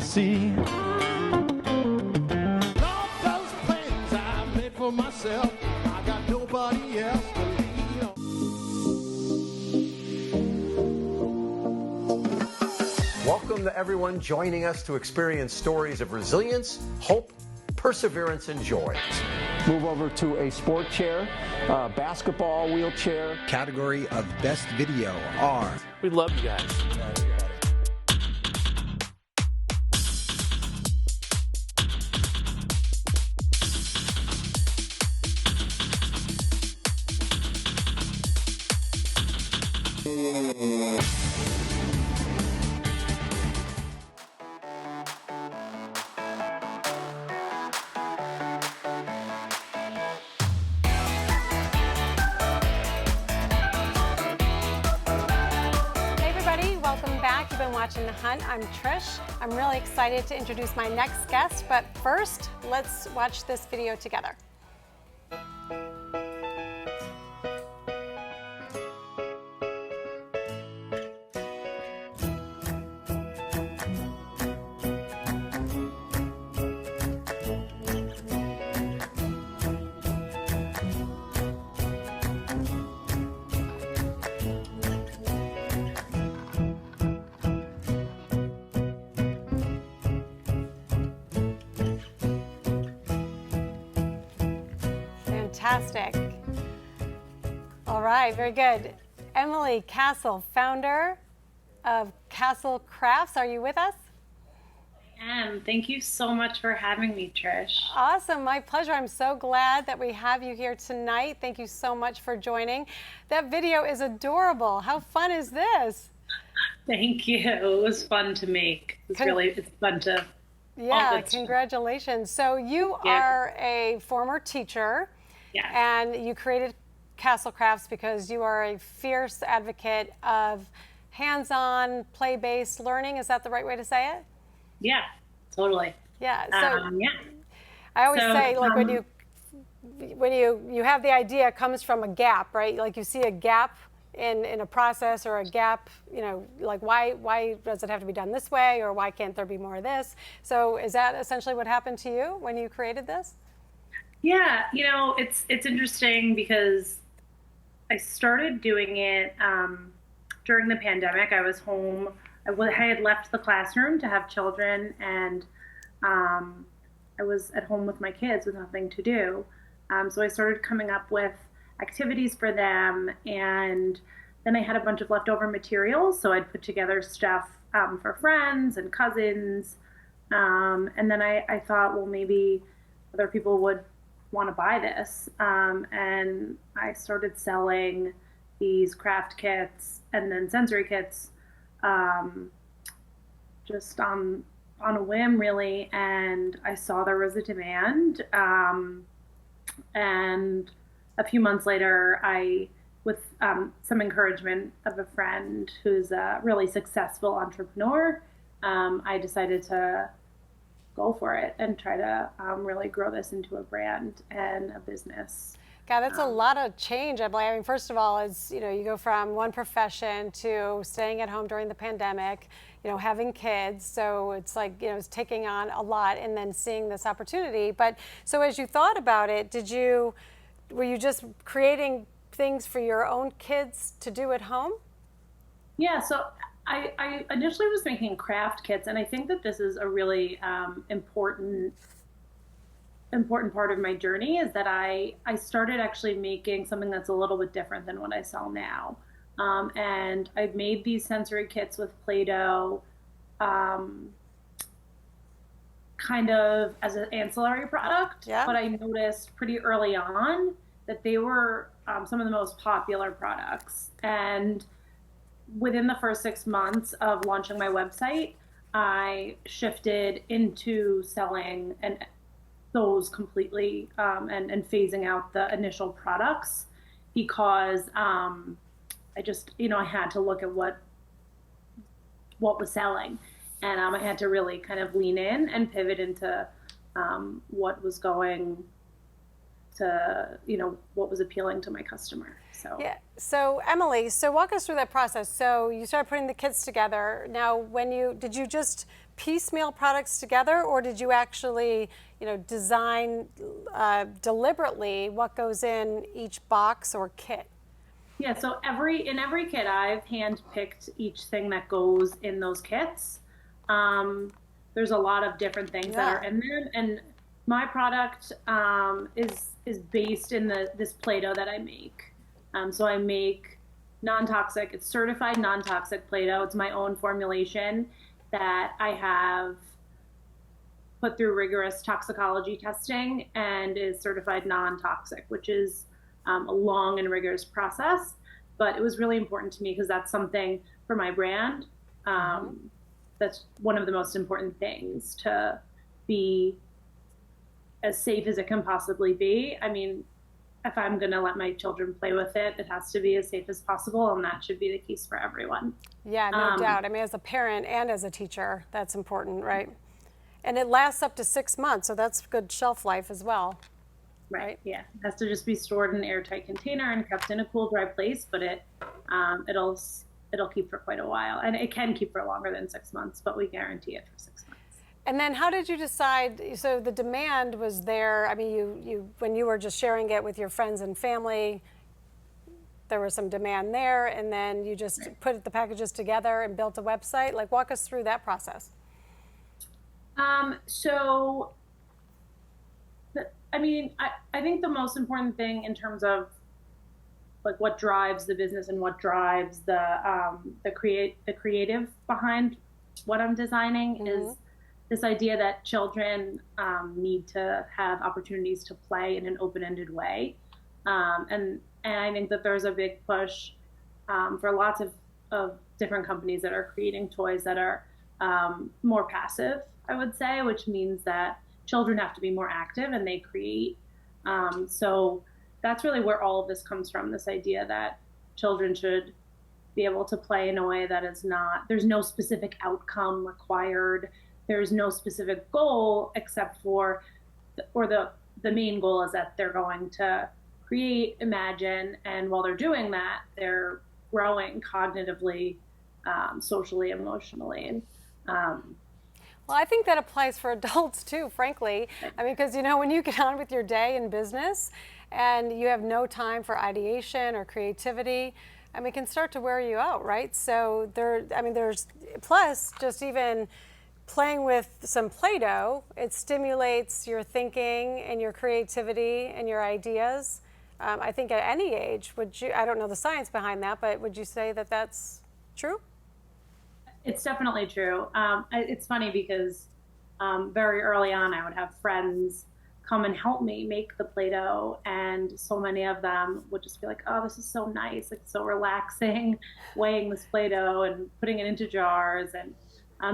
see. Lord, those plans I made for myself, I got nobody else to lean on. Welcome to everyone joining us to experience stories of resilience, hope, perseverance, and joy. Move over to a sport chair, basketball wheelchair. Category of Best Video are... We love you guys. Watching The Hunt. I'm Trish. I'm really excited to introduce my next guest, but first, let's watch this video together. Fantastic. All right, very good. Emily Kasel, founder of Kasel Krafts. Are you with us? I am. Thank you so much for having me, Trish. Awesome, my pleasure. I'm so glad that we have you here tonight. Thank you so much for joining. That video is adorable. How fun is this? Thank you. It was fun to make. It's fun to. Yeah, congratulations. So you are a former teacher. Yes. And you created Kasel Krafts because you are a fierce advocate of hands-on, play-based learning. Is that the right way to say it? Yeah, totally. Yeah. So I always say, like, when you have the idea, it comes from a gap, right? Like you see a gap in a process or a gap, you know, like why does it have to be done this way, or why can't there be more of this? So is that essentially what happened to you when you created this? Yeah, you know, it's interesting because I started doing it during the pandemic. I was home. I had left the classroom to have children, and I was at home with my kids with nothing to do. So I started coming up with activities for them, and then I had a bunch of leftover materials, so I'd put together stuff for friends and cousins. And then I thought, well, maybe other people would want to buy this, and I started selling these craft kits and then sensory kits just on a whim, really. And I saw there was a demand, and a few months later, with some encouragement of a friend who's a really successful entrepreneur, I decided to go for it and try to really grow this into a brand and a business. God, that's a lot of change. I mean, first of all, is, you know, you go from one profession to staying at home during the pandemic, you know, having kids. So it's like, you know, it's taking on a lot, and then seeing this opportunity. But so as you thought about it, were you just creating things for your own kids to do at home? Yeah, so I initially was making craft kits, and I think that this is a really important part of my journey, is that I started actually making something that's a little bit different than what I sell now. And I made these sensory kits with Play-Doh kind of as an ancillary product, but I noticed pretty early on that they were some of the most popular products. And within the first 6 months of launching my website, I shifted into selling those completely and phasing out the initial products, because I just, you know, I had to look at what was selling, and I had to really kind of lean in and pivot into what was going what was appealing to my customer. So yeah. So Emily, so walk us through that process. So you started putting the kits together. Now, did you just piecemeal products together, or did you actually, design deliberately what goes in each box or kit? Yeah, so in every kit, I've handpicked each thing that goes in those kits. There's a lot of different things that are in there, and my product is based in this Play-Doh that I make. So I make non-toxic. It's certified non-toxic Play-Doh. It's my own formulation that I have put through rigorous toxicology testing and is certified non-toxic, which is a long and rigorous process. But it was really important to me because that's something for my brand. That's one of the most important things, to be as safe as it can possibly be. I mean, if I'm going to let my children play with it, it has to be as safe as possible, and that should be the case for everyone. Yeah, no doubt. I mean, as a parent and as a teacher, that's important, right? And it lasts up to 6 months, so that's good shelf life as well. Right. Yeah. It has to just be stored in an airtight container and kept in a cool, dry place, but it'll keep for quite a while. And it can keep for longer than 6 months, but we guarantee it for 6 months. And then how did you decide, so the demand was there, I mean, you when you were just sharing it with your friends and family, there was some demand there, and then you just put the packages together and built a website? Like, walk us through that process. I think the most important thing in terms of like what drives the business and what drives the creative behind what I'm designing is this idea that children need to have opportunities to play in an open-ended way. And I think that there's a big push for lots of different companies that are creating toys that are more passive, I would say, which means that children have to be more active and they create. So that's really where all of this comes from, this idea that children should be able to play in a way that is not, there's no specific outcome required. There's no specific goal except for, the main goal is that they're going to create, imagine, and while they're doing that, they're growing cognitively, socially, emotionally. Well, I think that applies for adults too, frankly. I mean, because when you get on with your day in business and you have no time for ideation or creativity, I mean, it can start to wear you out, right? So there's plus just even playing with some Play-Doh, it stimulates your thinking and your creativity and your ideas. I think at any age, I don't know the science behind that, but would you say that that's true? It's definitely true. It's funny because very early on, I would have friends come and help me make the Play-Doh, and so many of them would just be like, oh, this is so nice. It's so relaxing, weighing this Play-Doh and putting it into jars. And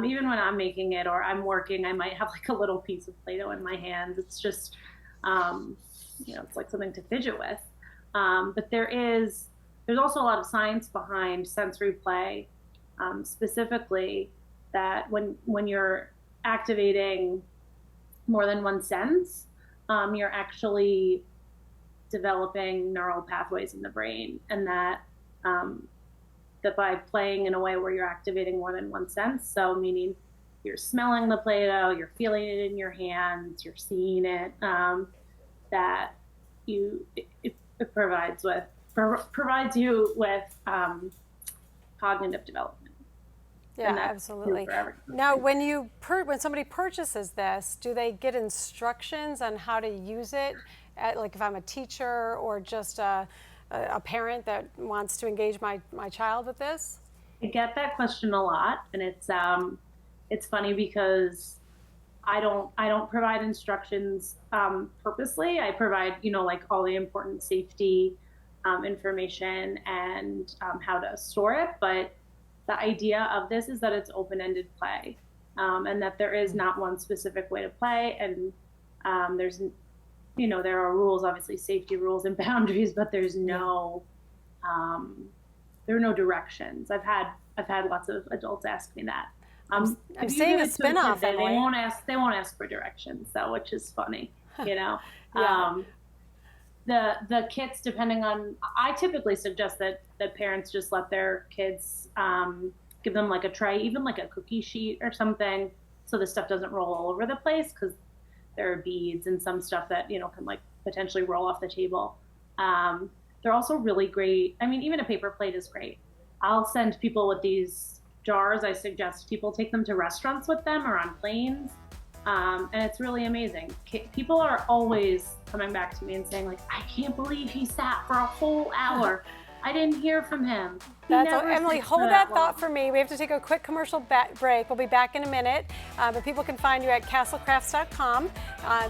even when I'm making it or I'm working, I might have like a little piece of Play-Doh in my hands. It's just, it's like something to fidget with. But there's also a lot of science behind sensory play, specifically that when you're activating more than one sense, you're actually developing neural pathways in the brain, and that by playing in a way where you're activating more than one sense, so meaning you're smelling the Play-Doh, you're feeling it in your hands, you're seeing it, that it provides you with cognitive development. Yeah, absolutely. Now, when somebody purchases this, do they get instructions on how to use it? Like if I'm a teacher or just a parent that wants to engage my child with this? I get that question a lot, and it's funny because I don't provide instructions purposely. I provide like all the important safety information and how to store it, but the idea of this is that it's open-ended play, and that there is not one specific way to play, and there are rules, obviously safety rules and boundaries, but there are no directions. I've had lots of adults ask me that. I'm seeing a spinoff. They won't ask for directions, though, which is funny, Yeah. the kits, depending on, I typically suggest that parents just let their kids, give them like a tray, even like a cookie sheet or something, so the stuff doesn't roll all over the place, because there are beads and some stuff that, you know, can like potentially roll off the table. They're also really great. I mean, even a paper plate is great. I'll send people with these jars. I suggest people take them to restaurants with them or on planes. And it's really amazing. People are always coming back to me and saying, like, I can't believe he sat for a whole hour. I didn't hear from him. Emily, hold that thought for me. We have to take a quick commercial break. We'll be back in a minute. But people can find you at kaselkrafts.com.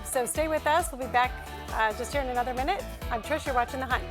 So stay with us. We'll be back just here in another minute. I'm Trish. You're watching The Hunt.